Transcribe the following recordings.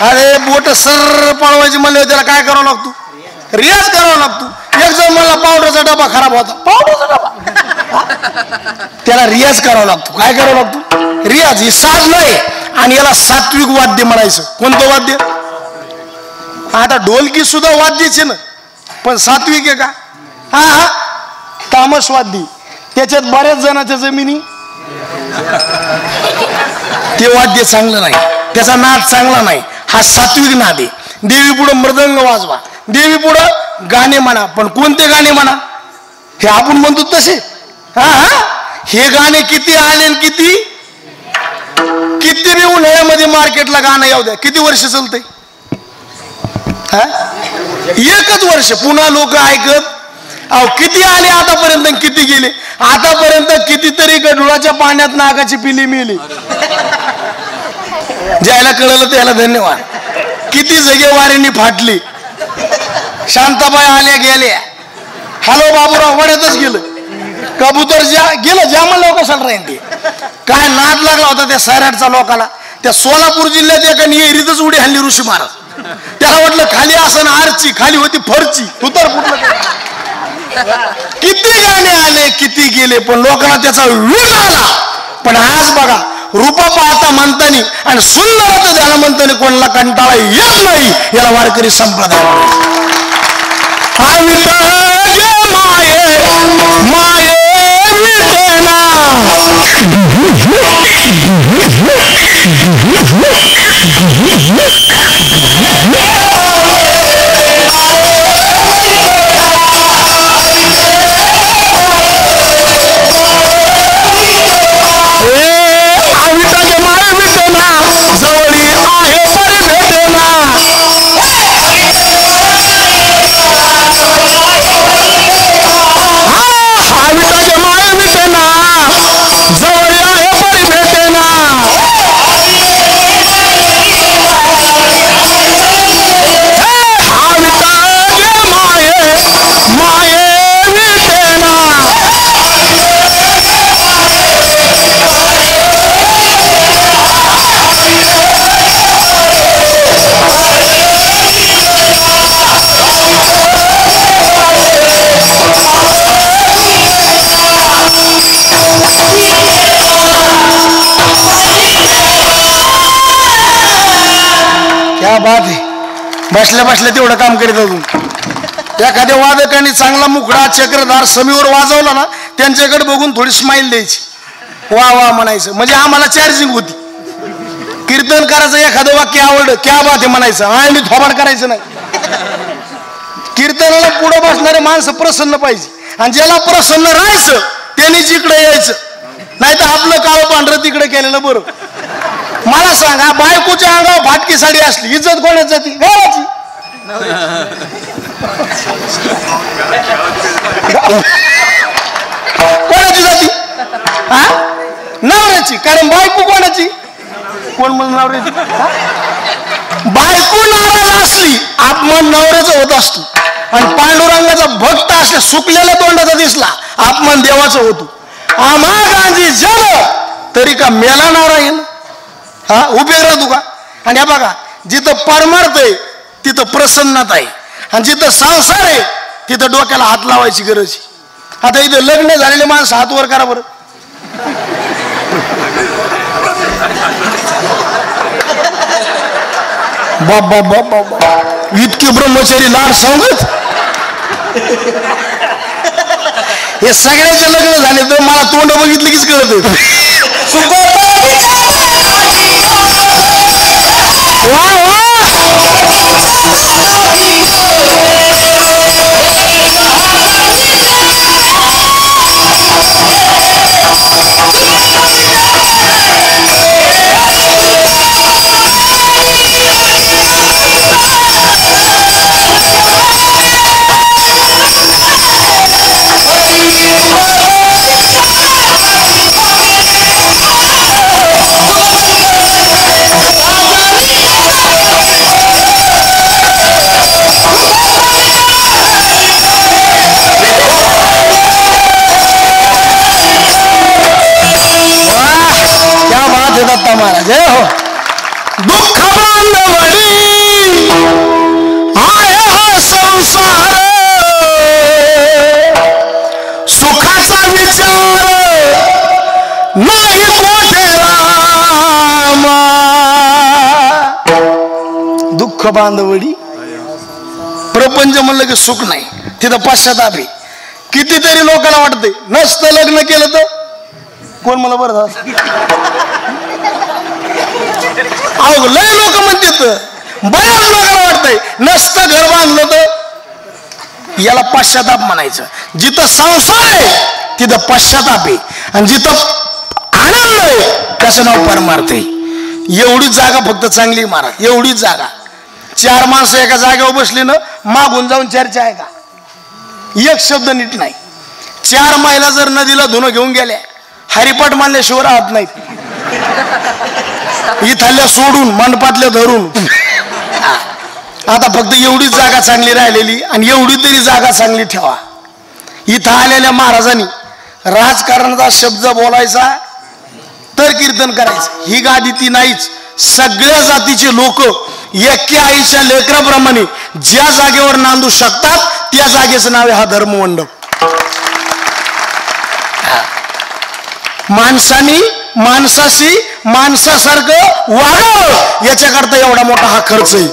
अरे बोट सर पळवायची म्हणले त्याला काय करावं लागतो? रियाज करावा लागतो. एक जण म्हणला पावडरचा डबा खराब होता. पावडरचा डबा त्याला रियाज करावा लागतो. काय करावं लागतो? रियाज. ही साज नाही. आणि याला सात्विक वाद्य म्हणायचं. कोणतं वाद्य? आता ढोलकी सुद्धा वाद्यच आहे ना, पण सात्विक आहे का? हा हा तामस वाद्य. त्याच्यात बऱ्याच जणांच्या जमिनी. ते वाद्य चांगलं नाही, त्याचा नाद चांगला नाही. हा सात्विक नाद आहे. देवी पुढं मृदंग वाजवा, देवी पुढं गाणे म्हणा, पण कोणते गाणे म्हणा? हे आपण म्हणतो तसे. हा हा हे गाणे किती आले, किती किती बी उन्हाळ्यामध्ये मार्केटला गाणं येऊ द्या, किती वर्ष चालतंय? हा एकच वर्ष. पुन्हा लोक ऐकत. अहो किती आले आतापर्यंत, किती गेले आतापर्यंत? कितीतरी गढुळाच्या पाण्यात नागाची पिली मिली. ज्याला कळलं त्याला धन्यवाद. किती जगे वारीनी फाटली. शांताबाई आल्या गेल्या. हॅलो बाबूराव वड्यातच गेलं. कबूतर गेलं जामलं कशाला राहीन ते. काय नाद लागला होता त्या सैराटचा लोकाला. त्या सोलापूर जिल्ह्यात एका नियरीतच उडी हल्ली ऋषी महाराज. त्याला वाटलं खाली असं आरची, खाली होती फरची. तुतर फुटलं. किती गाणे आले, किती गेले, पण लोकांना त्याचा वेग आला. पण आज बघा रूपा पाहता म्हणतानी आणि सुंदर द्यायला म्हणतानी कोणाला कंटाळा येत नाही. याला वारकरी संप्रदाय. माये माये विटेना बात आहे. बसल्या बसल्या तेवढं काम करीत अजून. एखाद्या वादकाने चांगला मुखडा चक्रधार समीवर वाजवला ना, त्यांच्याकडे बघून थोडी स्माइल द्यायची, वा वा म्हणायचं. म्हणजे आम्हाला चार्जिंग होती. कीर्तन करायचं, एखादं वाक्य आवडलं क्या बात आहे म्हणायचं, आणि थोबाड करायचं नाही. कीर्तनाला पुढे बसणारे माणसं प्रसन्न पाहिजे. आणि ज्याला प्रसन्न राहायचं त्यांनीच इकडे यायचं. नाही तर आपलं काळं पांढरं तिकडे केलेलं बरं. मला सांगा, बायकोच्या अंगावर फाटकी साडी असली, इज्जत कोणाची जाती? घराची. कोणाची जाती? हा नवऱ्याची. कारण बायको कोणाची? कोण म्हणून नवऱ्याची? बायको नाराज असली अपमान नवऱ्याचा होत असतो. आणि पांडुरंगाचा भक्त असल्या सुकलेल्या तोंडाचा दिसला अपमान देवाचा होतो. आम्हा गांधी जल तरी का मेला नारायण. हा उभे राहतो का? आणि बघा, जिथं परमार्थ आहे तिथं प्रसन्नता आहे, आणि जिथं संसार आहे तिथं डोक्याला हात लावायची गरज. आता इथं लग्न झालेले माणसं हात वर करा बरं. बाबा बाबा बाबा, इतके ब्रह्मचारी लाड सांगत. हे सगळ्याचे लग्न झाले तर मला तोंड बघितलं कीच कळत. Oh दुःख बांधवडी. प्रपंच म्हणलं की सुख नाही, तिथं पश्चाताप आहे. कितीतरी लोकांना वाटतंय नसतं लग्न केलं तर. कोण मला बरं झालं अहो, लय लोक म्हणतात, बऱ्याच लोकांना वाटतंय नसतं घर बांधलं तर. याला पश्चाताप म्हणायचं. जिथं संसार आहे तिथं पश्चाताप आहे, आणि जिथं आनंद आहे त्याचं नाव परमार्थ आहे. एवढीच जागा फक्त चांगली महाराज, एवढीच जागा. 4 माणसं एका जागेवर बसली ना, मागून जाऊन चर्चा आहे का? एक शब्द नीट नाही. 4 महिला जर नदीला धुणं घेऊन गेल्या, हरिपाठ मानल्याशिवाय राहत नाहीत. इथल्या सोडून मंडपातल्या धरून. आता फक्त एवढीच जागा चांगली राहिलेली, आणि एवढी तरी जागा चांगली ठेवा. इथं आलेल्या महाराजांनी राजकारणाचा शब्द बोलायचा तर कीर्तन करायचं, ही गादी ती नाहीच. सगळ्या जातीचे लोक एका आईच्या लेकराप्रमाणे ज्या जागेवर नांदू शकतात त्या जागेचं नाव आहे हा धर्ममंडप. माणसानी माणसाशी माणसासारखं वागावं याच्याकरता एवढा मोठा हा खर्च आहे.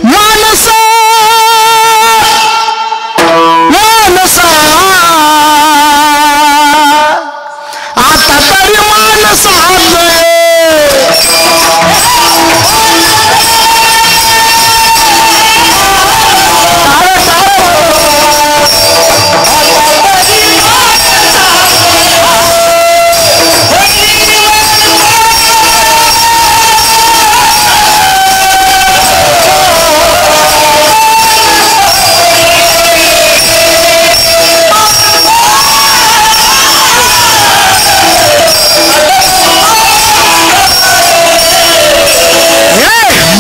माणसा माणसा आता तरी माणसा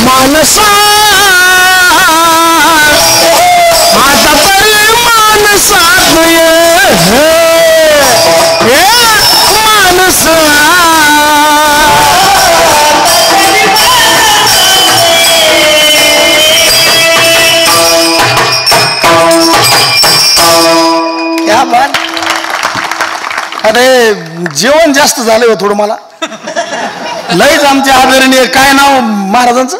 मानसा आता तरी माणसात माणसा क्या बात. अरे जेवण जास्त झालंय हो थोडं मला. लयच आमचे आदरणीय काय नाव महाराजांचं,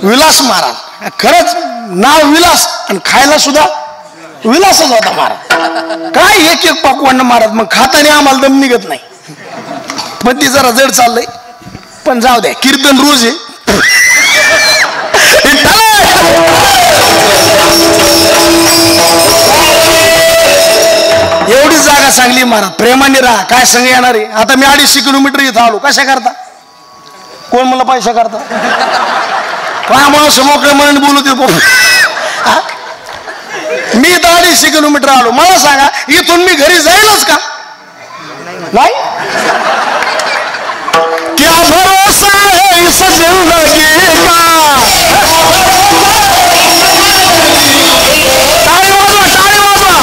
विलास महाराज. खरंच नाव विलास, आणि खायला सुद्धा विलासच होता महाराज. काय एक एक पाकवान महाराज, मग खाताना आम्हाला दम निघत नाही. पण ती जरा जड चाललंय, पण जाऊ द्या, कीर्तन रोज आहे. एवढी जागा चांगली महाराज, प्रेमाने राहा. काय संग येणार आहे. आता मी 250 किलोमीटर इथं आलो, कशा करता? कोण मला पैसा करता? काय माणूस मोकळे म्हणून बोलू. मी 250 किलोमीटर आलो, मला सांगा इथून मी घरी जाईलच का? नाही. क्या भरोसा है इस जिंदगी का. टाळी वाजवा, टाळी वाजवा.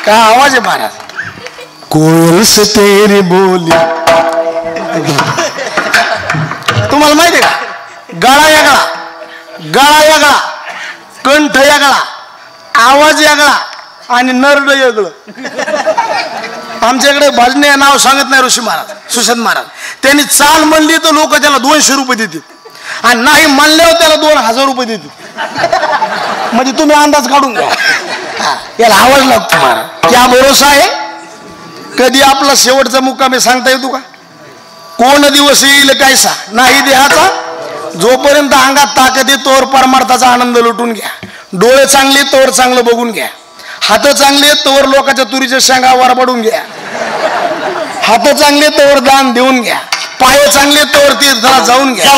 क्या आवाज है महाराज. कोयल से तेरी बोली. तुम्हाला माहिती आहे का, गळा वेगळा, गळा वेगळा, कंठ वेगळा, आवाज वेगळा, आणि नरड वेगळं. आमच्याकडे भजने नाव सांगत नाही ऋषी महाराज, सुशंत महाराज. त्यांनी चाल म्हणली तर लोक त्याला 200 रुपये देतील, आणि नाही म्हणल्यावर त्याला 2000 रुपये देतील. म्हणजे तुम्ही अंदाज काढून घ्या. याला आवाज लागतो महाराज. क्या भरोसा आहे. कधी आपला शेवटचा मुक्काम आहे सांगता येतो का? कोण दिवस येईल कायसा नाही देहाचा. जोपर्यंत अंगात ताकद आहे तोवर परमार्थाचा आनंद लुटून घ्या. डोळे चांगले तोवर चांगलं बघून घ्या. हात चांगले तोवर लोकांच्या तुरीच्या शेंगा वरबडून घ्या. हात चांगले तोवर दान देऊन घ्या, पाय चांगले तोवर तीर्थाला जाऊन घ्या.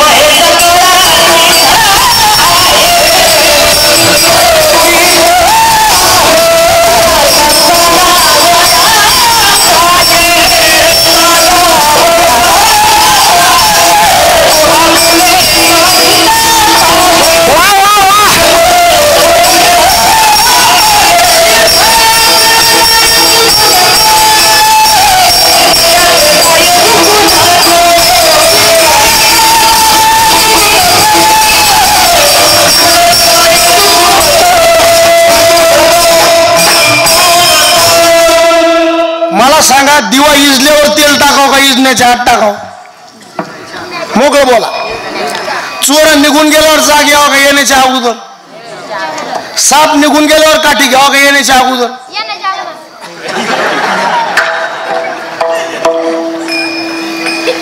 मला सांगा, दिवा इजल्यावर तेल टाकाव का इजण्याच्या आत टाकाव? मोकळं बोला. चोर निघून गेल्यावर जाग घ्यावा का येण्याच्या अगोदर? साप निघून गेल्यावर काठी घ्यावा का येण्याच्या अगोदर?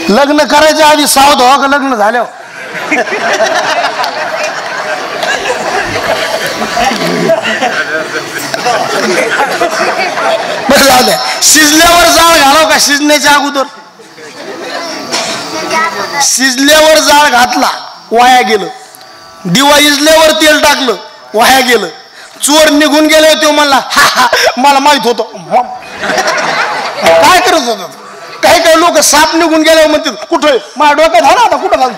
लग्न करायच्या आधी सावध व्हावं का लग्न झाल्यावर? शिजल्यावर जाळ घालाव का शिजण्याच्या अगोदर? शिजल्यावर जाळ घातला वाया गेलं, दिवा इजल्यावर तेल टाकलं वाया गेलं, चोर निघून गेले तो म्हणला मला माहित होतं. काय करत होत? काही काही लोक साप निघून गेल्यावर म्हणतात कुठं माझ्या डोक्यात झाला आता कुठं घाल.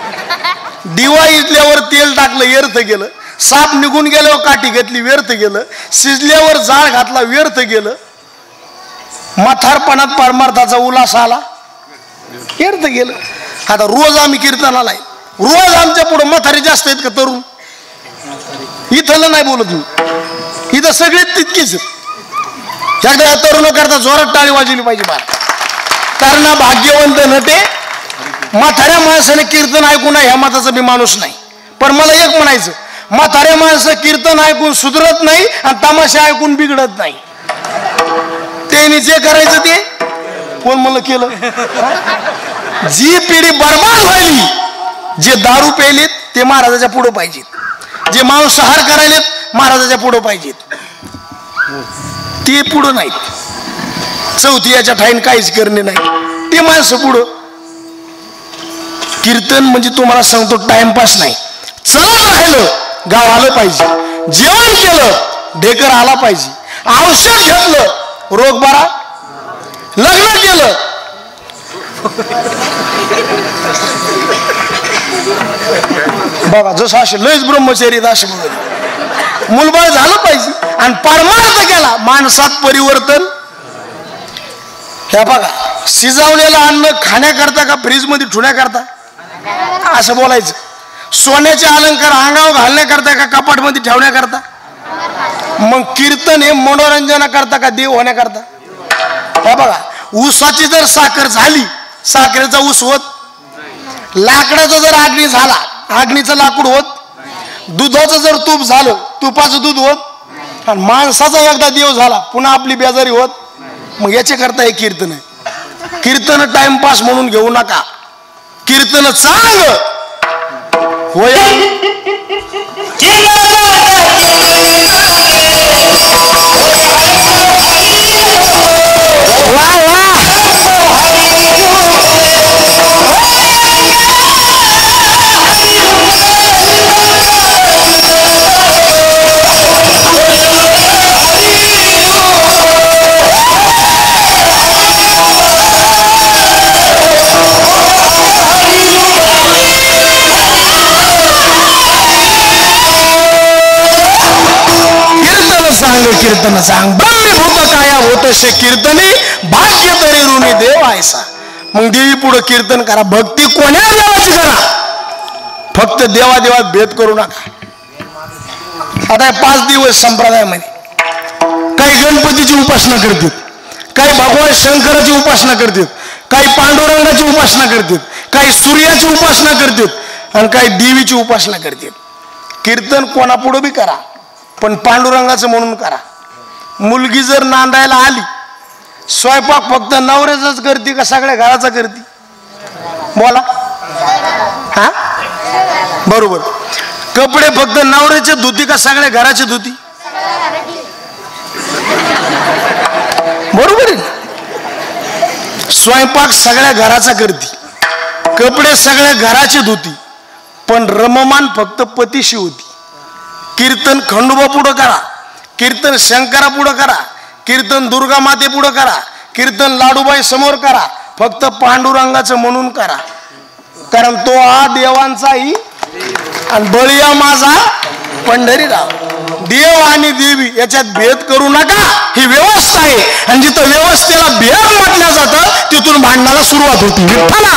दिवा इजल्यावर तेल टाकलं व्यर्थ गेलं, साप निघून गेल्यावर काठी घेतली व्यर्थ गेलं, शिजल्यावर जाळ घातला व्यर्थ गेलं, म्हातारपणात परमार्थाचा उल्हास आला व्यर्थ गेलं. आता रोज आम्ही कीर्तनाला आहे, रोज आमच्या पुढे म्हातारे जास्त आहेत का तरुण? इथलं नाही बोलत मी, इथं सगळे तितकीच. एकदा या तरुण करता जोरात टाळी वाजवली पाहिजे बार. कारण भाग्यवंत नटे म्हाताऱ्या माणसाने कीर्तन ऐकून ह्या मताचा बी माणूस नाही. पण मला एक म्हणायचं, म्हाताऱ्या माणसं कीर्तन ऐकून सुधरत नाही आणि तमाशा ऐकून बिघडत नाही. त्यांनी जे करायचं ते कोण म्हणलं केलं. जी पिढी बर्बाद व्हायली, जे दारू प्यायलेत ते महाराजाच्या पुढे पाहिजेत, जे मांसाहार करायलेत महाराजाच्या पुढे पाहिजेत, ते पुढं नाहीत. चौथी याच्या ठाईन काहीच करणे नाही, ते माणसं पुढं. कीर्तन म्हणजे तुम्हाला सांगतो टाइमपास नाही. चलत राहिलं गाव आलं पाहिजे, जेवण केलं ढेकर आला पाहिजे, औषध घेतलं रोग बरा, लग्न केलं बघा जसं असे लयच ब्रह्मचारी असे बघत मुलबाळ झालं पाहिजे. आणि परमार्थ केला माणसात परिवर्तन. ह्या बघा शिजवलेलं अन्न खाण्याकरता का फ्रीज मध्ये ठेवण्याकरता असं बोलायचं. सोन्याचे अलंकार अंगावर घालण्याकरता का कपाट मध्ये ठेवण्याकरता? मग कीर्तन हे मनोरंजनाकरता का देव होण्याकरता? ह्या बघा ऊसाची जर साखर झाली, साखरेचा ऊस होत, लाकडाचा जर अग्नी झाला अग्नीचं लाकूड होत, दुधाचं जर तूप झालं तुपाचं दूध होत, आणि माणसाचा एकदा देव झाला पुन्हा आपली बेजारी होत. मग याच्या करता हे कीर्तन आहे. कीर्तन टाइमपास म्हणून घेऊ नका, कीर्तन चांग होय. कीर्तन सांग ब्रह्मभूत काया होतसे कीर्तनी भाग्य तरी ऋणी देव आयसा. मग देवी पुढे कीर्तन करा, भक्ती कोण्या देवाची करा, फक्त देवादेवात भेद करू नका. आता 5 दिवस संप्रदायामध्ये काही गणपतीची उपासना करतात, काही भगवान शंकराची उपासना करतात, काही पांडुरंगाची उपासना करतात, काही सूर्याची उपासना करतात आणि काही देवीची उपासना करतात. कीर्तन कोणापुढे बी करा पण पांडुरंगाचं म्हणून करा. मुलगी जर नांदायला आली, स्वयंपाक फक्त नवऱ्याचाच करते का सगळ्या घराचा करते? बोला. हा बरोबर. कपडे फक्त नवऱ्याचे धुती का सगळ्या घराची धुती? बरोबर आहे. स्वयंपाक सगळ्या घराचा करती, कपडे सगळ्या घराची धुती, पण रममान फक्त पतीशी होती. कीर्तन खंडोबा पुढं करा, कीर्तन शंकरा पुढं करा, कीर्तन दुर्गा माते पुढं करा, कीर्तन लाडूबाई समोर करा, फक्त पांडुरंगाचं म्हणून करा. कारण तो हा देवांचाही आणि बळीया माझा पंढरीराव. देव आणि देवी याच्यात भेद करू नका, ही व्यवस्था आहे. आणि जिथं व्यवस्थेला भेद म्हटलं जातं तिथून भांडणाला सुरुवात होती. विठ्ठला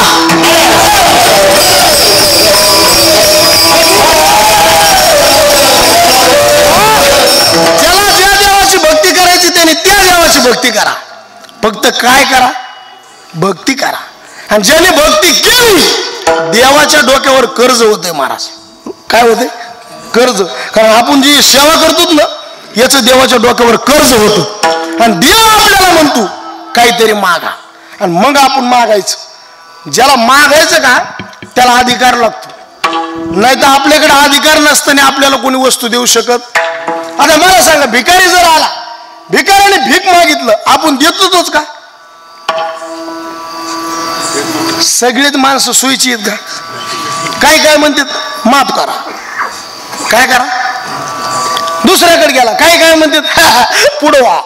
ज्याला ज्या देवाची भक्ती करायची त्याने त्या देवाची भक्ती करा. फक्त काय करा? भक्ती करा. आणि ज्याने भक्ती केली देवाच्या डोक्यावर कर्ज होते महाराज. काय होते? कर्ज. कारण आपण जी सेवा करतो ना याच देवाच्या डोक्यावर कर्ज होतं. आणि देव आपल्याला म्हणतो काहीतरी मागा, आणि मग आपण मागायचं. ज्याला मागायचं का त्याला अधिकार लागतो, नाही तर आपल्याकडे अधिकार नसताना आपल्याला कोणी वस्तू देऊ शकत. आता मला सांगा, भिकारी जर आला, भिकाऱ्याने भीक मागितलं, आपण देतोच का? सगळेच माणसं सोयीची आहेत का? काय काय म्हणतात? माफ करा. काय करा? दुसऱ्याकडे गेला, काय काय म्हणतात? पुढं व्हा.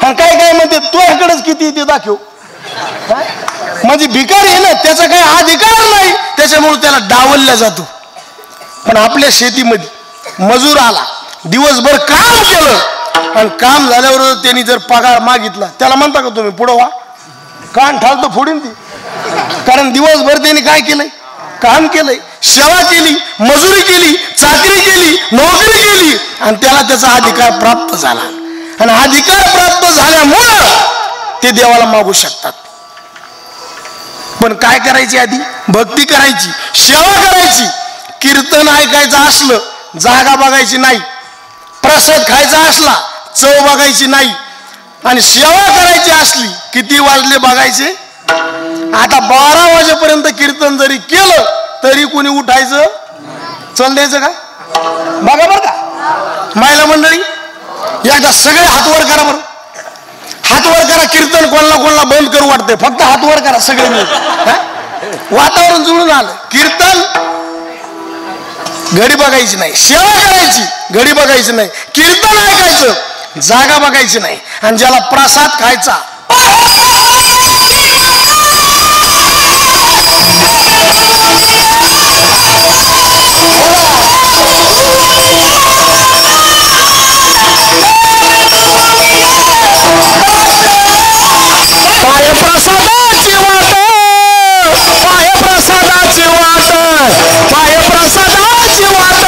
आणि काय काय म्हणतात? तू ह्याकडेच किती ते दाखव. म्हणजे भिकारी आहे ना, त्याचा काही अधिकार नाही, त्याच्यामुळे त्याला डावलल्या जातो. पण आपल्या शेतीमध्ये मजूर आला, दिवसभर काम केलं, आणि काम झाल्यावर त्यांनी जर पगार मागितला, त्याला म्हणता का तुम्ही पुढं व्हा? कान ठालतं फोडीन ती. कारण दिवसभर त्यांनी काय केलंय? काम केलंय, सेवा केली, मजुरी केली, चाकरी केली, नोकरी केली, आणि त्याला त्याचा अधिकार प्राप्त झाला. आणि अधिकार प्राप्त झाल्यामुळं ते देवाला मागू शकतात. पण काय करायची? आधी भक्ती करायची, सेवा करायची. कीर्तन ऐकायचं असलं जागा बघायची नाही, प्रसाद खायचा असला चव बघायची नाही, आणि सेवा करायची असली किती वाजले बघायचे. आता 12 वाजेपर्यंत कीर्तन जरी केलं तरी कोणी उठायचं? चल द्यायचं का? बघा बरं का महिला मंडळी, एकदा सगळे हात वर करा बरं. हात वर करा. कीर्तन कोणाला बंद करू वाटतंय, फक्त हात वर करा सगळे मिळून. वातावरण जुळून आलं. कीर्तन घडी बघायची नाही, सेवा करायची घडी बघायची नाही, कीर्तन ऐकायचं जागा बघायची नाही, आणि ज्याला प्रसाद खायचा प्रसादाची वाट, पाय प्रसादाची वाट, पाय प्रसादाची वाट,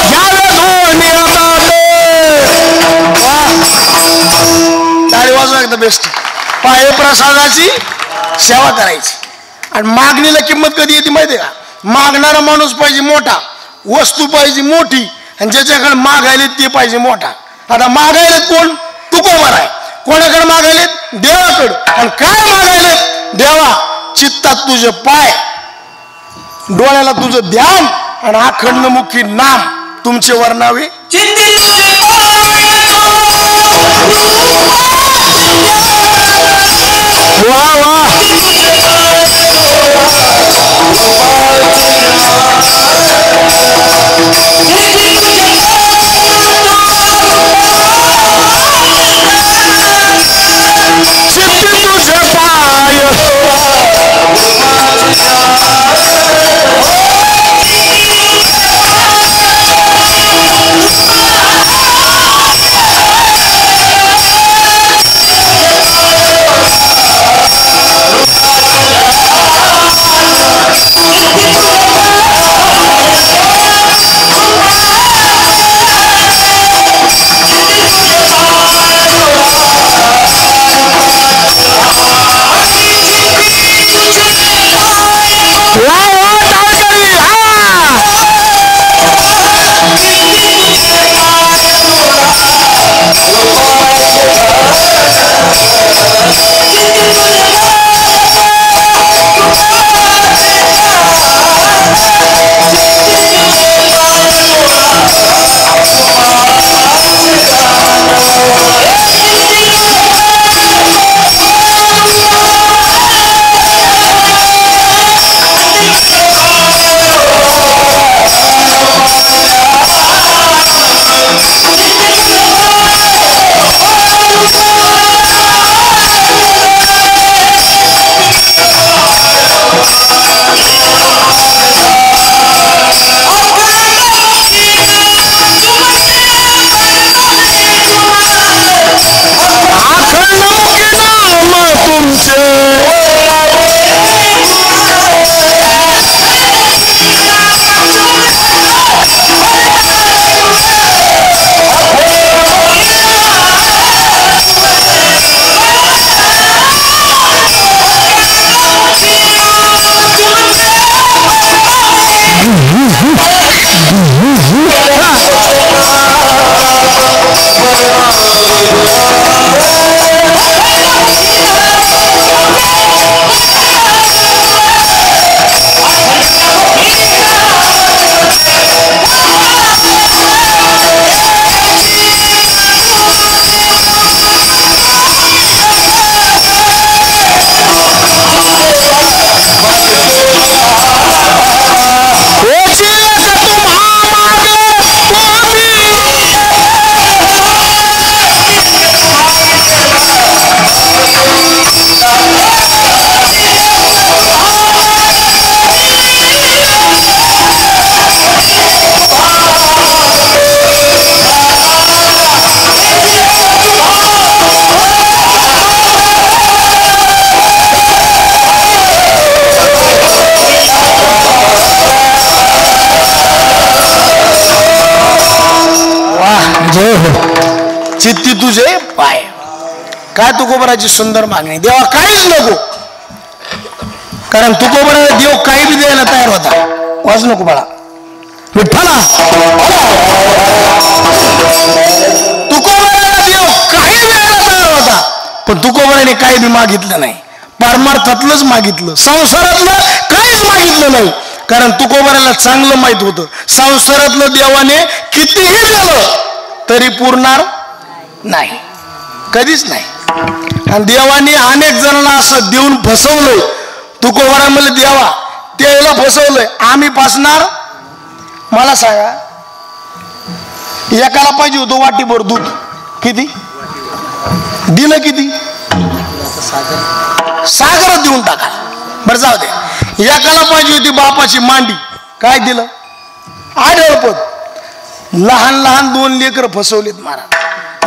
घ्यावे दोन्ही टाळी वाजवा एकदा बेस्ट. पाय प्रसादाची सेवा करायची. आणि मागणीला किंमत कधी येते माहितीये का? मागणारा माणूस पाहिजे मोठा, वस्तू पाहिजे मोठी, आणि ज्याच्याकडे मागायले ते पाहिजे मोठा. आता मागायले कोण? तुकोबार आहे. कोणाकडे मागायले? देवाकडे. आणि काय मागायले? देवा चित्तात तुझे पाय, डोळ्याला तुझं ध्यान, आणि अखंड मुखी नाम तुमचे वर्णावे. वा वा. तुझे पाय चित्ती तुझे पाय. काय तुकोबराची सुंदर मागणी. देवा काहीच नको, कारण तुकोबराला देव काही बी द्यायला तयार होता. वाच नको बाळा विठ्ठला. तुकोबराला देव काही द्यायला तयार होता, पण तुकोबराने काही बी मागितलं नाही. परमार्थातलंच मागितलं, संसारातलं काहीच मागितलं नाही. कारण तुकोबराला चांगलं माहित होतं संसारातलं देवाने कितीही दिलं तरी पुरणार नाही, कधीच नाही. आणि देवाने अनेक जणांना असं देऊन फसवलंय. तुकोबरा म्हणलं देवा त्याला फसवलंय, आम्ही फसणार. मला सांगा, एकाला पाहिजे होतं वाटीभर दूध, किती दिलं? किती? सागर देऊन टाका. बरं जाऊ दे. एकाला पाहिजे होती बापाची मांडी, काय दिलं? आढळपत. लहान लहान 2 लेकर फसवलेत महाराज.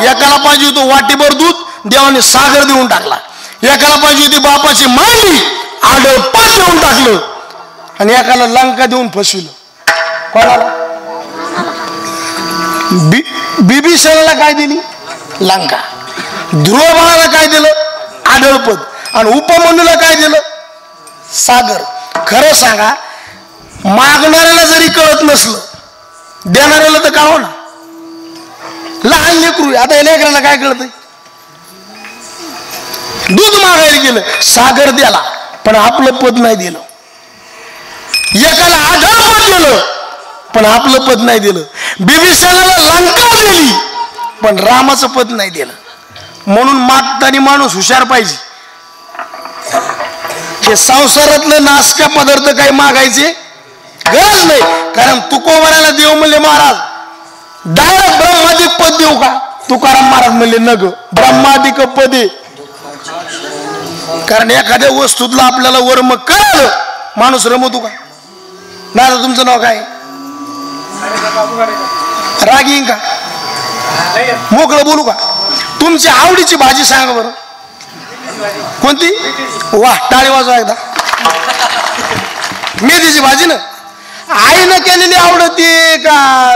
एकाला पाहिजे होतं वाटीभर दूध, देवाने सागर देऊन टाकला. एकाला पाहिजे होती बापाची मांडी, आढळपत देऊन टाकलं. आणि एकाला लंका देऊन फसविलं. कोणाला? बिभीषणाला काय दिली? लंका. ध्रुवबाणाला काय दिलं? आढळपत. आणि उपमन्यूला काय दिलं? सागर. खरं सांगा, मागणाऱ्याला जरी कळत नसलं, देणाऱ्याला तर कळव ना. लहान लेकरू, आता या लेकराला काय कळतंय? दूध मागायला गेलं, सागर द्याला, पण आपलं पद नाही दिलं. एकाला आढळपत दिलं, पण आपलं पद नाही दिलं. बिभीषणाला लंका दिली, पण रामाचं पद नाही दिलं. म्हणून मागताना माणूस हुशार पाहिजे. हे संसारातलं नासका पदार्थ काही मागायचे गरज नाही. कारण तुकोबराला देव म्हणले महाराज डायरेक्ट ब्रह्मादिक पद देऊ का? तुकाराम महाराज म्हणले नग, ब्रह्मादिक पदे. कारण एखाद्या वस्तूतला आपल्याला वर्म कळलं, माणूस रमवतो का? दादा तुमचं नाव काय? राग येईन का? मोकळं बोलू का? तुमची आवडीची भाजी सांगा बरं. कोणती? वा, टाळी वाजवा एकदा. मेथीची भाजी ना आईनं केलेली आवडती का?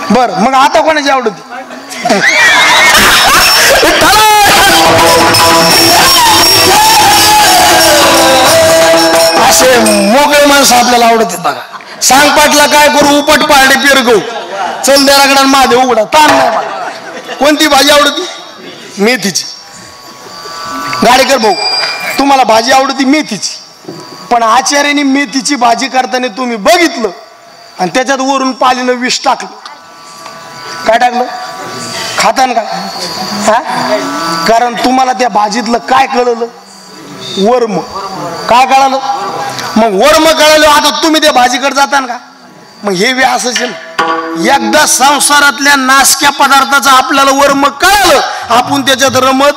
बर, मग आता कोणाची आवडती? असे मोकळे माणसं आपल्याला आवडतात बघा. सांग पाटला काय करू, उपट पारडे पेरगो, चल देराकडे महादेव उघडा, ताण नाही मला. कोणती भाजी आवडती? मेथीची. गाडेकर भाऊ, तुम्हाला भाजी आवडती मेथीची, पण आचार्याने मेथीची भाजी करताना तुम्ही बघितलं आणि त्याच्यात वरून पालीनं विष टाकलं. काय टाकलं? खातान का? हा? कारण तुम्हाला त्या भाजीतलं काय कळलं? वर्म. काय कळालं? मग वर्म कळलं. आता तुम्ही त्या भाजीकडे जातान का? मग हे बी असंच आहे. एकदा संसारातल्या नासक्या पदार्थाचं आपल्याला वर्म कळलं, आपण त्याच्यात रमत.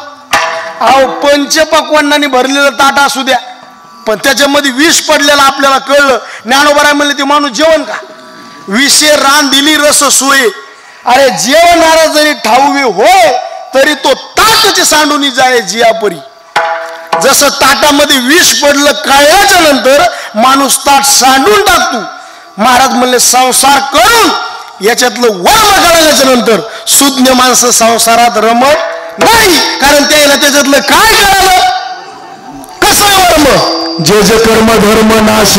अहो, पंचपक्वान्नाने भरलेलं ताट असू द्या, पण त्याच्यामध्ये विष पडलेलं आपल्याला कळलं. ज्ञानोबा म्हणले ते माणूस जेवण का? विषे रान दिली रस सोये. अरे जेवणारा जरी ठाऊवे होय, तरी तो ताटच सांडून जाय जियापरी. जसं ताटामध्ये विष पडलं कळल्याच्या नंतर माणूस ताट सांडून टाकतो. महाराज म्हणले संसार करून याच्यातलं वर्म कळल्याच्या नंतर सुज्ञ माणसं संसारात रमत नाही. कारण त्याला त्याच्यातलं काय कळालं? कसं वर्म? जे जे कर्म धर्म नाश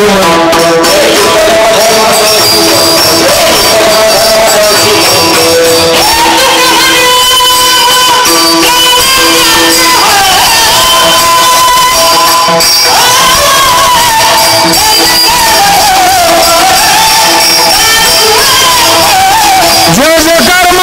जय जय कर्म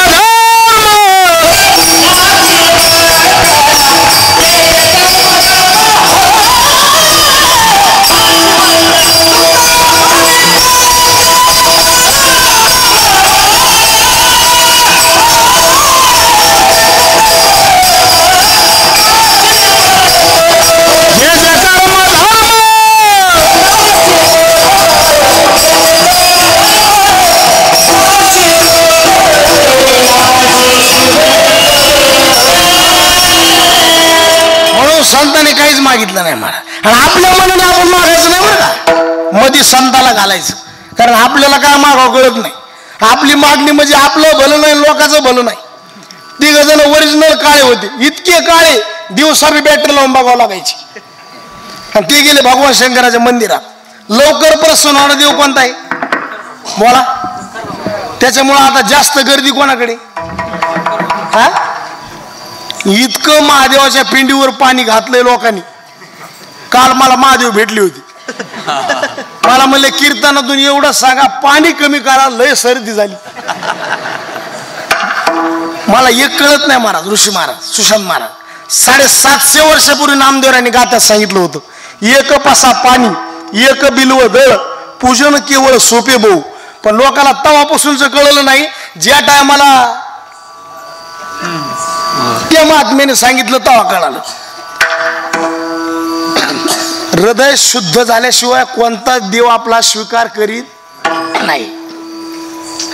संतांनी काहीच मागितलं नाही मला. आणि आपल्या मनाने आपण मागायचं नाही बरं का, मध्ये संताला घालायचं. कारण आपल्याला काय मागावं कळत नाही. आपली मागणी म्हणजे आपलं भलं नाही, लोकांचं भलं नाही. तिघ जण ओरिजिनल काळे होते, इतके काळे दिवसावी बॅटरी लावून बघावं लागायची. आणि ते गेले भगवान शंकराच्या मंदिरात. लवकर प्रसन्न होणारा देव कोणता आहे बोला. त्याच्यामुळं आता जास्त गर्दी कोणाकडे. हा, इतकं महादेवाच्या पिंडीवर पाणी घातलंय लोकांनी. काल मला महादेव भेटली होती. मला म्हणले कीर्तनातून एवढं सांगा पाणी कमी करा, लय सर्दी झाली. मला एक कळत नाही महाराज, ऋषी महाराज सुशांत महाराज 750 वर्षापूर्वी नामदेवरांनी गात्यात सांगितलं होतं, एक पासा पाणी एक बिल्व दळ पूजन केवळ सोपे भाऊ. पण लोकांना तवापासूनच कळलं नाही. ज्या टायमाला त्या महात्म्याने सांगितलं तेव्हा कळालं. हृदय शुद्ध झाल्याशिवाय कोणता देव आपला स्वीकार करीत नाही,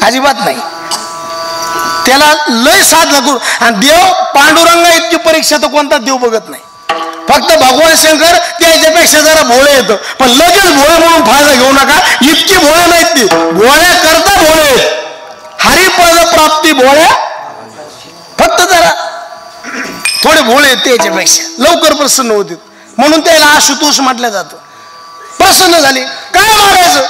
अजिबात नाही. त्याला लय साधना करू. आणि देव पांडुरंगा इतकी परीक्षा तर कोणता देव बघत नाही. फक्त भगवान शंकर त्याच्यापेक्षा जरा भोळे येतं. पण लगेच भोळे म्हणून फायदा घेऊ नका, इतकी भोळे नाहीत ते. भोळ्या करता भोळे, हरिपद प्राप्ती भोळ्या, फक्त जरा थोडे भोळे आहेत त्याच्यापेक्षा, लवकर प्रसन्न होते. म्हणून त्याला आशुतोष म्हटलं जातं. प्रसन्न झाले काय मागायचं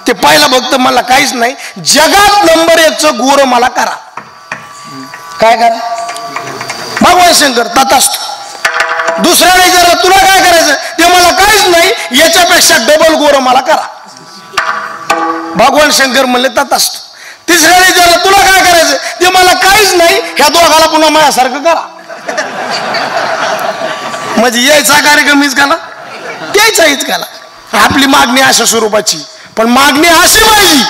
ते पहिला भक्त मला काहीच नाही, जगात नंबर 1चं गोर मला करा. काय करा भगवान शंकर तथास्तु. दुसऱ्याने विचारलं तुला काय करायचं, ते मला काहीच नाही, याच्यापेक्षा डबल गोर मला करा. भगवान शंकर म्हणले तथास्तु. तिसऱ्याने विचारलं तुला काय करायचं, ते मला काहीच नाही, ह्या दोघाला पुन्हा माझ्यासारखं करा. म्हणजे यायचा कार्यक्रम हीच केला, त्याचा हीच केला. आपली मागणी अशा स्वरूपाची, पण मागणी अशी पाहिजे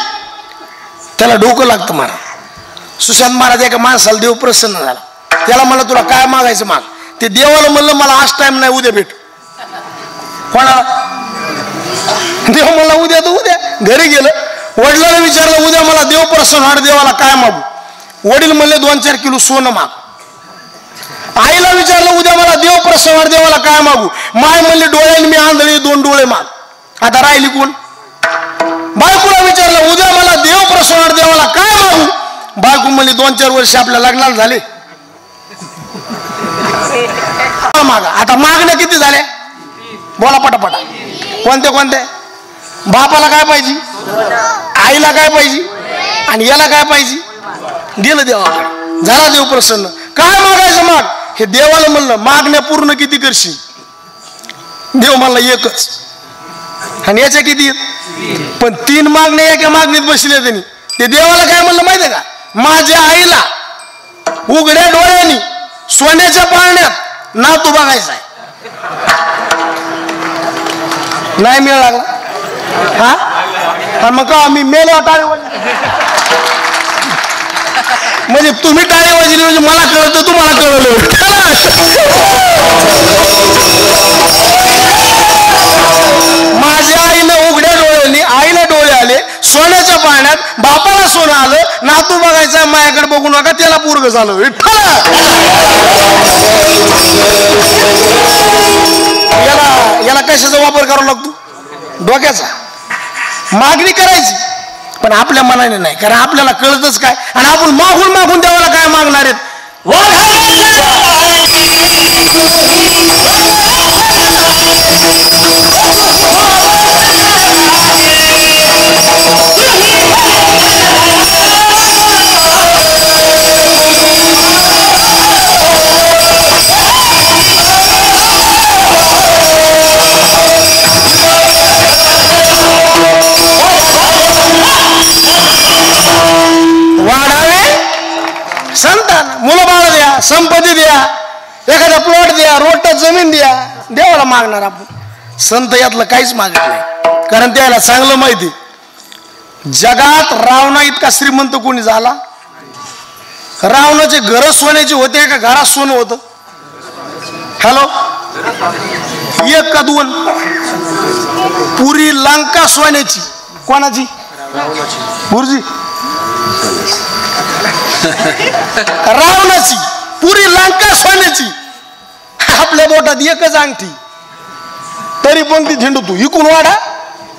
त्याला डोकं लागतं. महाराज सुशांत महाराज एका माणसाला देव प्रसन्न झाला. त्याला म्हणलं तुला काय मागायचं माग. ते देवाला म्हणलं मला आज टाइम नाही, उद्या भेट. कोणाला देव म्हणला उद्या, तर उद्या. घरी गेलं, वडिलांना विचारलं उद्या मला देव प्रसन्न होणार, देवाला काय मागू. वडील म्हणले 2-4 किलो सोनं माग. आईला विचारलं उद्या मला देव प्रसन्न होणार, देवाला काय मागू. माय म्हणले डोळ्याने मी आंधळी, 2 डोळे माग. आता राहिली कोण. बायकोला विचारलं उद्या मला देव प्रसन्न होणार, देवाला काय मागू. बायको म्हणली 2-4 वर्ष आपल्या लग्नाला झाले, मागा. आता मागण्या किती झाल्या बोला पटापटा. कोणत्या कोणत्या. बापाला काय पाहिजे, आईला काय पाहिजे, आणि याला काय पाहिजे. दिलं देवाकडे, झाला देव प्रसन्न. काय मागायचं माग. हे देवाला म्हणलं मागण्या पूर्ण किती करशील. देव म्हणला एकच, आणि याच्या किती. पण 3 मागण्या एका मागणीत बसल्या त्यांनी. ते देवाला काय म्हणलं माहितीये का, माझ्या आईला उघड्या डोळ्यांनी सोन्याच्या पाळण्यात नातू बघायचा आहे. नाही मिळ लागला. हा मग का मी मेलो टाळी वाजली. म्हणजे तुम्ही टाळी वाजली म्हणजे मला कळतं, तुम्हाला कळलं. माझ्या आईनं उघड्या डोळ्यांनी, आईला डोळे आले, सोन्याच्या पाण्यात बापाला सोनं आलं, नातू बघायचा माझ्याकडे बघू नका, त्याला पोरगं झालं. याला कशाचा वापर करावा लागतो, डोक्याचा. मागणी करायची पण आपल्या मनाने नाही, कारण आपल्याला कळतच काय. आणि आपण मागून मागून देवाला काय मागणार आहेत. संपत्ती द्या, एखादा प्लॉट द्या, रोड जमीन द्या, देवाला मागणार आपण. संत यातलं काहीच मागत नाही, कारण त्याला चांगलं माहिती जगात रावणा इतका श्रीमंत कोणी झाला. रावणाचे घर सोन्याचे होते का घरात सोनं होतं? हॅलो, एक का दोन? पुरी लंका सोन्याची. कोणाची? गुरुजी, रावणाची पुरी लंका सोन्याची. आपल्या बोटात एकच अंगठी, तरी पण ती झेंडू तू इकून वाढा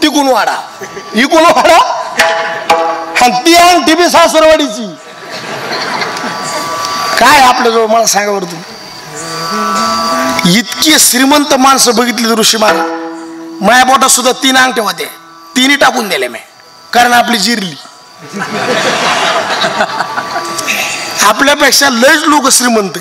तिकून वाढा, इकून वाढा, आणि ती अंगठी बी सासरवाडीची. काय आपल्याजवळ मला सांगा बरं तुम्ही. इतकी श्रीमंत माणसं बघितली ऋषी महाराज. माझ्या बोटात सुद्धा 3 अंगठे होते, 3 टाकून दिले मी, कारण आपली जिरली. आपल्यापेक्षा लयच लोक श्रीमंत.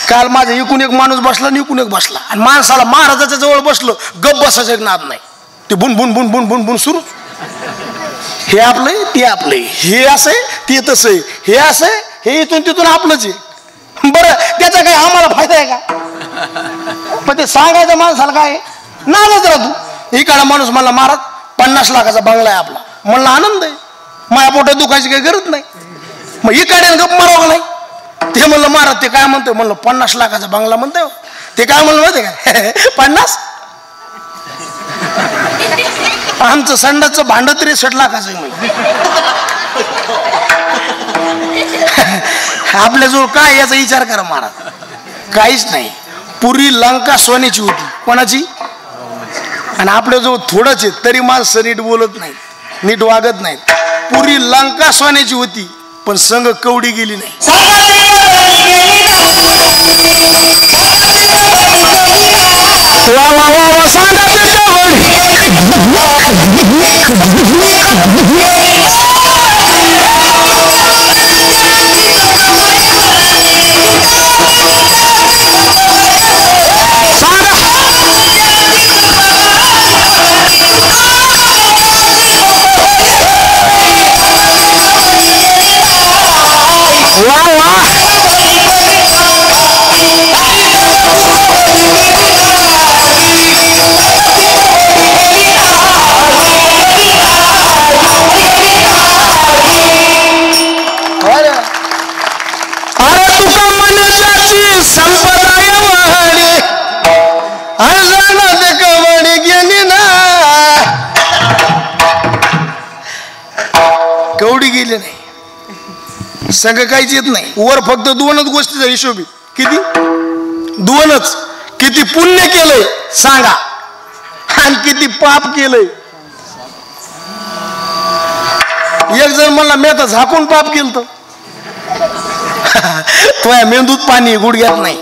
काल माझा इकून एक माणूस बसला आणि इकून एक बसला, आणि माणसाला महाराजाच्या जवळ बसलं गप बसायचं एक नाद नाही. ते बुन बुन बुन बुन बुन बुन सुरू. हे आपलंय ते आपलंय, हे असं ते तसं, हे असं हे इथून तिथून आपलंच आहे. बरं, त्याचा काय आम्हाला फायदा आहे का? पण ते सांगायचं माणसाला काय नादच राहतो. इकडा माणूस म्हणला महाराज 50 लाखाचा बंगला आहे आपला. म्हणला आनंद आहे, माझ्या पोटात दुखायची काही गरज नाही. मग इकडे गप मारावं नाही. ते म्हणलं महाराज ते काय म्हणतोय? म्हणलं 50 लाखाचा बंगला म्हणतोय. ते काय म्हणलं माहिती काय? 50? आमचं संडाचं भांड 63 लाखाचं आहे. आपल्याजवळ काय याचा विचार करा महाराज, काहीच नाही. पुरी लंका सोन्याची होती. कोणाची? आणि आपल्याजवळ थोडंच आहे, तरी माणसं नीट बोलत नाही, नीट वागत नाहीत. पुरी लंका सोन्याची होती, पण संघ कवडी गेली नाही. कवडी गेली नाही, संघ काहीच येत नाही. वर फक्त 2च गोष्टीचा हिशोब आहे. किती? 2च. किती पुण्य केलंय सांगा, आणि किती पाप केलंय. एक जण म्हणला मी आता झाकून पाप केलं. तुझ्या मेंदूत पाणी गुडघ्यात नाही.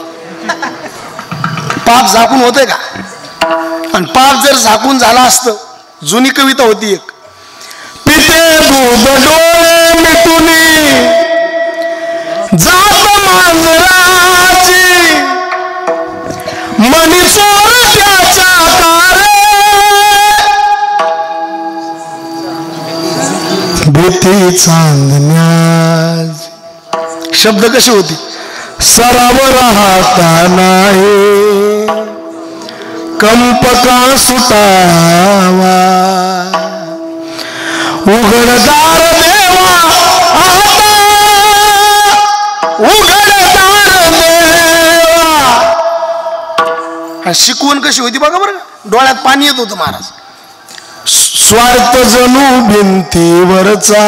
पाप झाकून होते का? आणि पाप जर झाकून झाला असतं, जुनी कविता होती एक, पिते दूध डोळे मिटुनी जात मांजराची, मनी चोर त्याच्या तारे, भीती चांदण्याची. शब्द कशी होती? सराव राहता नाही कंपका सुटावा, उघडदार देवा आता, उघडदार देवा. शिकवण कशी होती बघा बरं. डोळ्यात पाणी येत होतं महाराज. स्वार्थ जणू भिंतीवरचा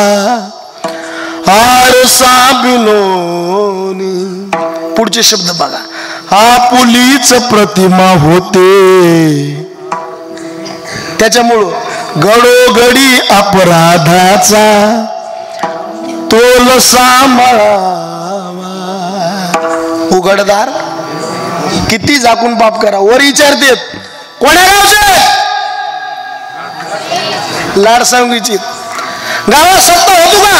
आरसा बिलोनी. पुढचे शब्द बघा. आपुलीच प्रतिमा होते, त्याच्यामुळं घडोघडी अपराधाचा तोल सांभाळावा. उघडदार. किती झाकून पाप करा. वर विचारतेत कोण्या गावचे? लाडसांगीची. गावात सत्ता होतो का?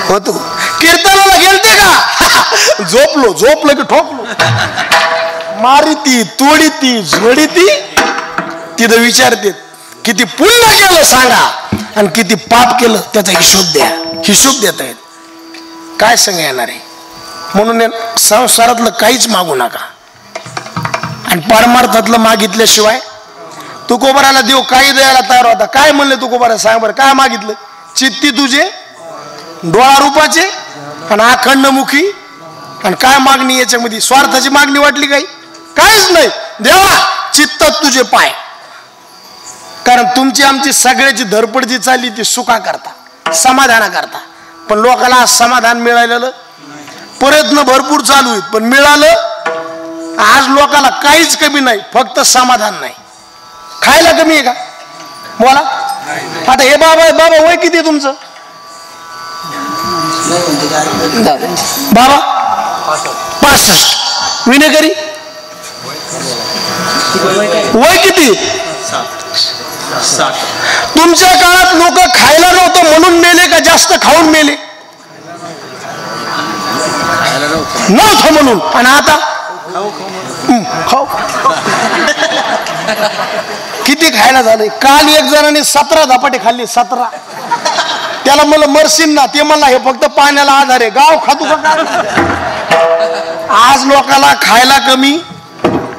होतो. कीर्तनाला गेलते का? झोपलो की ठोकलो. मारिती तोडीती झोडीती. तिथं विचारते किती पुण्य केलं सांगा, आणि किती पाप केलं त्याचा हिशोब द्या. हिशोब देत आहेत, काय संग येणार आहे. म्हणून संसारातलं काहीच मागू नका आणि परमार्थातलं मागितल्याशिवाय. तुकोबाराला देव काही द्यायला तयार होता. काय म्हणले तुकोबारा, सांग बरं काय मागितलं. चित्ती तुझे डोळा रूपाचे आणि अखंड मुखी. आणि काय मागणी याच्यामध्ये, स्वार्थाची मागणी वाटली काही, काहीच नाही. देवा चित्तात तुझे पाय. कारण तुमची आमची सगळ्याची धडपड जी चालली ती सुखा करता, समाधाना करता. पण लोकांना समाधान मिळालेलं, प्रयत्न भरपूर चालू आहेत पण मिळालं आज लोकांना काहीच कमी नाही, फक्त समाधान नाही. खायला कमी आहे का बोला. आता हे बाबा, बाबा वय किती तुमचं बाबा? 65. विनेकरी वय किती? 60. तुमच्या काळात लोक खायला नव्हतं म्हणून मेले का जास्त खाऊन मेले? नव्हतं म्हणून. आणि आता खाऊ किती खायला झाले. काल एक जणांनी 17 धपाटे खाल्ले, 17. त्याला मला मरशील ना, ते मला हे फक्त पाण्याला आधार आहे, गाव खातो का काय. आज लोकांना खायला कमी.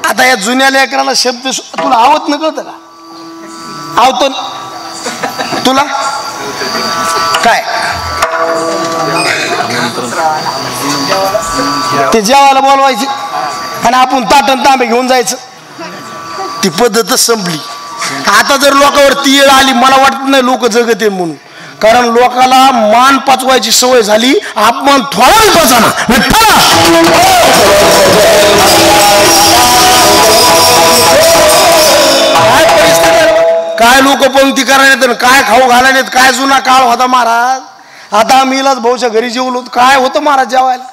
आता या जुन्या लेकराला शब्द तुला आवत न कळतं का? आवतो तुला काय ते जेवायला बोलवायचे आणि आपण ताटण तांबे घेऊन जायचं. ती पद्धतच संपली. आता जर लोकांवर ती येळ आली, मला वाटत नाही लोक जगत म्हणून. कारण लोकाला मान पाचवायची सवय झाली. आपण थोडा काय लोक पंक्ती करायला, काय खाऊ घालायला, काय जुना काळ होता महाराज. आता आम्ही इलाज भाऊच्या घरी जेवलो, काय होतं महाराज जेवायला,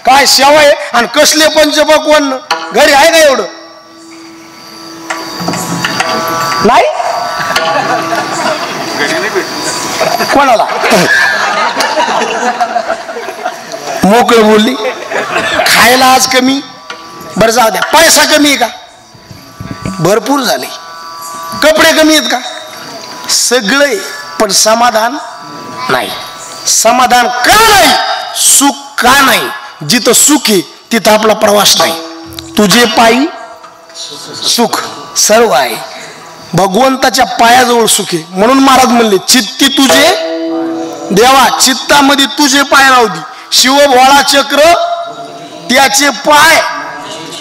काय शेवाय आणि कसले पंचपक्वान्न. घरी आहे का एवढं? नाही कोणाला मोकळं बोलली. खायला आज कमी, बरं जाऊ द्या. पैसा कमी आहे का? भरपूर झाले. कपडे कमी आहेत का? सगळे. पण समाधान नाही. समाधान का नाही? सुख का नाही? जिथं सुख आहे तिथं आपला प्रवास नाही. तुझे पायी सुख सर्व आहे. भगवंताच्या पायाजवळ सुख आहे. म्हणून महाराज म्हणले चित्ती तुझे देवा, चित्तामध्ये तुझे पाय राहू दे. शिवभोळा चक्र त्याचे पाय,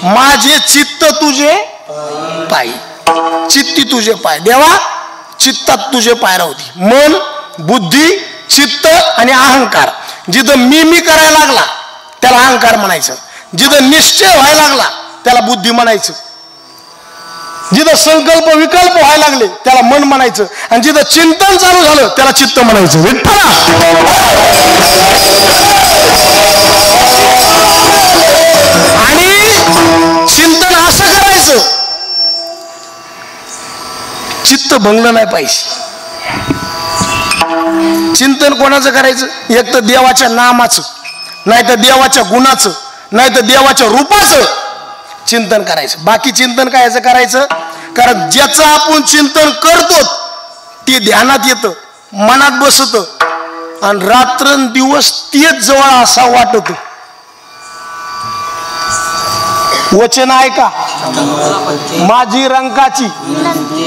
माझे चित्त तुझे पाय. चित्ती तुझे पाय देवा, चित्तात तुझे पाय राहू दे. मन, बुद्धी, चित्त आणि अहंकार. जिथं मी करायला लागला त्याला अहंकार म्हणायचं. जिथं निश्चय व्हायला लागला त्याला बुद्धी म्हणायचं. जिथं संकल्प विकल्प व्हायला लागले त्याला मन म्हणायचं. आणि जिथं चिंतन चालू झालं त्याला चित्त म्हणायचं. आणि चिंतन असं करायचं, चित्त भंगलं नाही पाहिजे. चिंतन कोणाचं करायचं? एक तर देवाच्या नामाचं, नाही तर देवाच्या गुणाचं, नाही तर देवाच्या रूपाचं चिंतन करायचं. बाकी चिंतन काय करायचं? कारण ज्याचं आपण चिंतन करतो ते ध्यानात येतं, मनात बसत आणि रात्रंदिवस तेच जवळ असा वाटत. वचन ऐका माझी रंकाची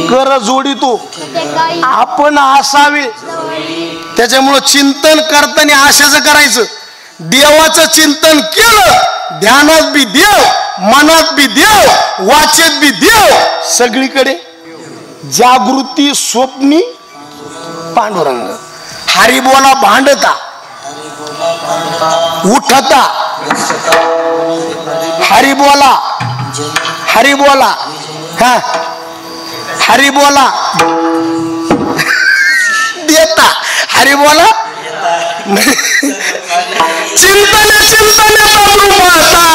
कर जोडितो आपण असावे. त्याच्यामुळं चिंतन करताना आशाचं करायचं. देवाचं चिंतन केलं, ध्यानात बी देव, मनात बी देव, वाचेत बी देव, सगळीकडे जागृती स्वप्नी पांडुरंग. हरी बोला भांडता उठता, हरी बोला, हरी बोला, हा हरी बोला देता, हरी बोला चिंतन चिंतन प्रभुमाता.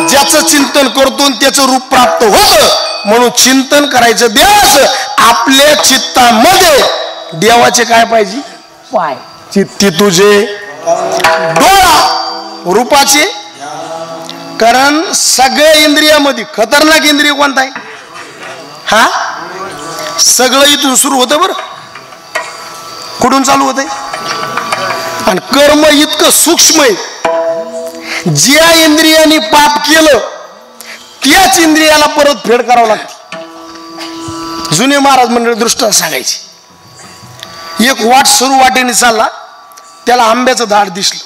ज्याचं चिंतन करतो त्याचं रूप प्राप्त होतं. म्हणून चिंतन करायचं देवाचं. आपल्या चित्तामध्ये देवाचे काय पाहिजे? पाय. चित्ती तुझे डोळा रूपाचे. कारण सगळ्या इंद्रियामध्ये खतरनाक इंद्रिय कोणता आहे? हा सगळं इथून सुरू होतं बरं. कुठून चालू होतंय? आणि कर्म इतकं सूक्ष्म आहे, ज्या इंद्रियाने पाप केलं त्याच इंद्रियाला परत फेड करावं लागते. जुने महाराज मंडळी दृष्टांत सांगायची. एक वाट सुरू वाटेने चालला, त्याला आंब्याचं झाड दिसलं.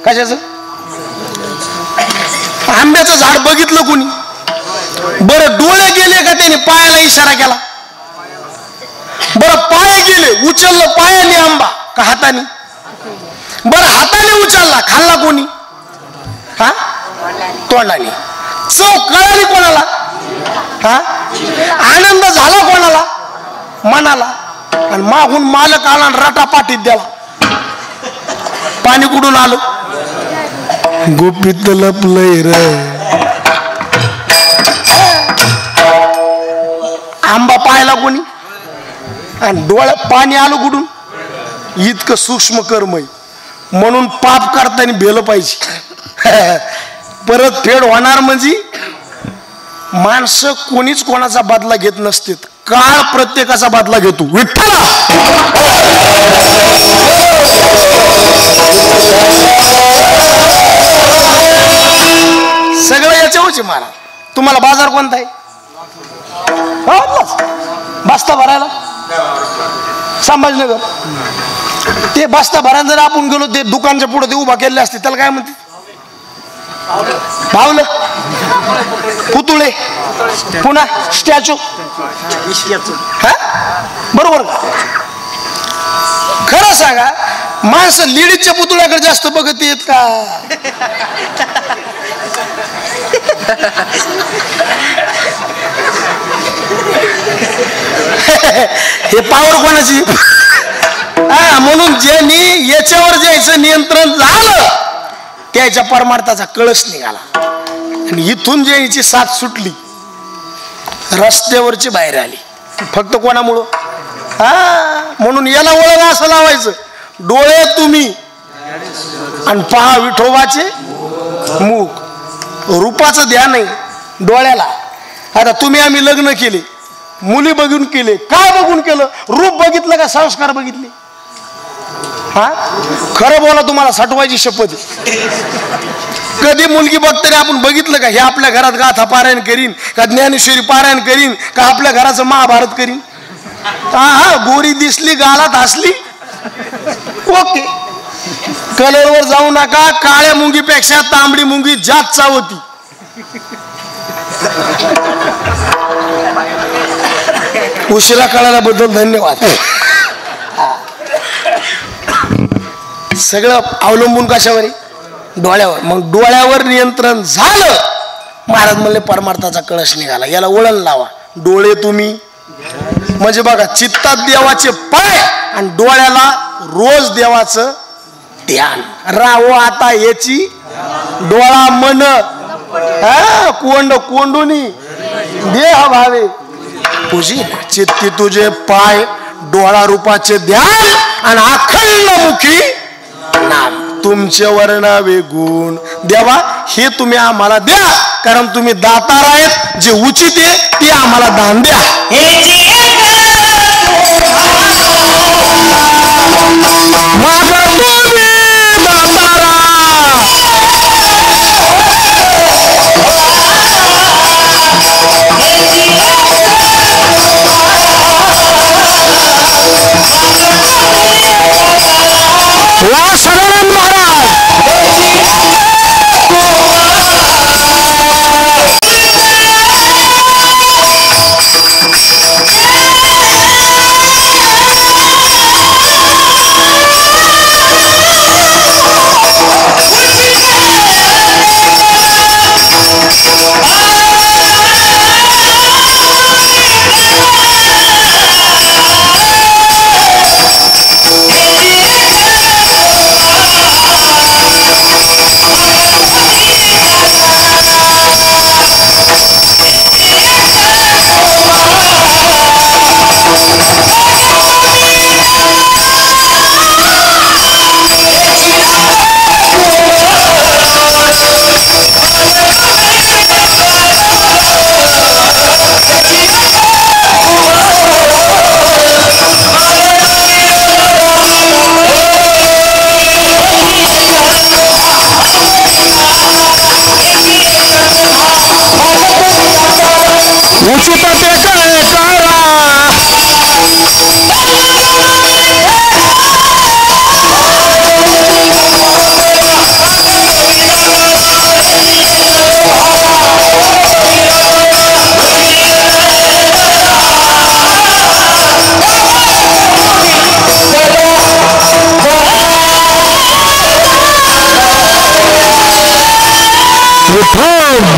कशाचं? आंब्याचं झाड बघितलं कोणी? बरं डोळे गेले का त्याने पायाला इशारा केला? बरं पाय गेले, उचललं पायाने आंबा का हाताने? बरं हाताने उचलला, खाल्ला कोणी? हा, तोंडाने. चव कळाली कोणाला? हा, आनंद झाला कोणाला? मनाला. आणि मागून मालक आला रटा पाठीत द्याला. पाणी कुठून आलं? गुपित लपलंय र. आंबा पाहायला कोणी आणि डोळ्यात पाणी आलं कुठून? इतकं सूक्ष्म कर्म आहे. म्हणून पाप करताना भेलं पाहिजे. परत फेड होणार म्हणजे माणसं कोणीच कोणाचा बदला घेत नसते. काळ प्रत्येकाचा बदला घेतो. विठ्ठला सगळं याच्यावरच आहे महाराज. तुम्हाला बाजार कोणता आहे? बस्ता भरायला संभाजीनगर. ते बस्ता भरायला जर आपण गेलो, ते दुकानच्या पुढे ते उभा केलेले असते, त्याला काय म्हणते? भावलं, पुतळे, पुन्हा स्टॅच्यू. बरोबर का? खरं सांगा, माणसं लेडीजच्या पुतळ्याकडे जास्त बघत येत का? हे पावर कोणाची? म्हणून ज्यांनी याच्यावर जायचं नियंत्रण झालं त्याच्या परमार्थाचा कळस निघाला. आणि इथून ज्यांची साथ सुटली, रस्त्यावरची बाहेर आली. फक्त कोणामुळं? म्हणून याला वळण असं लावायचं, डोळे तुम्ही आणि पहा विठोबाचे मुख. रूपाचं ध्यान आहे डोळ्याला. आता तुम्ही आम्ही लग्न केले, मुली बघून केले. काय बघून केलं? रूप बघितलं का संस्कार बघितले? हा, खरं बोला, तुम्हाला सटवायची शपथ. कधी मुलगी बघताना आपण बघितलं का हे आपल्या घरात गाथा पारायण करीन का, ज्ञानेश्वरी पारायण करीन का, आपल्या घराचं महाभारत करीन? हा, गोरी दिसली, गालात हसली, ओके. कलरवर जाऊ नका. काळ्या मुंगीपेक्षा तांबडी मुंगी जात चावती. उशिरा कळाल्याबद्दल धन्यवाद. सगळं अवलंबून कशावर? डोळ्यावर. मग डोळ्यावर नियंत्रण झालं, महाराज म्हणले परमार्थाचा कळस निघाला. याला वळण लावा. डोळे तुम्ही म्हणजे बघा, चित्तात देवाचे पाय आणि डोळ्याला रोज देवाचं ध्यान. राहो आता याची डोळा मन कोंड कोंडुनी देह भावे तुझी. चित्ती तुझे पाय, डोळा रूपाचे ध्यान आणि अखंड मुखी नाम. तुमचे वर्णावे गुण देवा हे तुम्ही आम्हाला द्या, कारण तुम्ही दातार आहेत. जे उचित आहे ते आम्हाला दान द्या. महाराज Baruch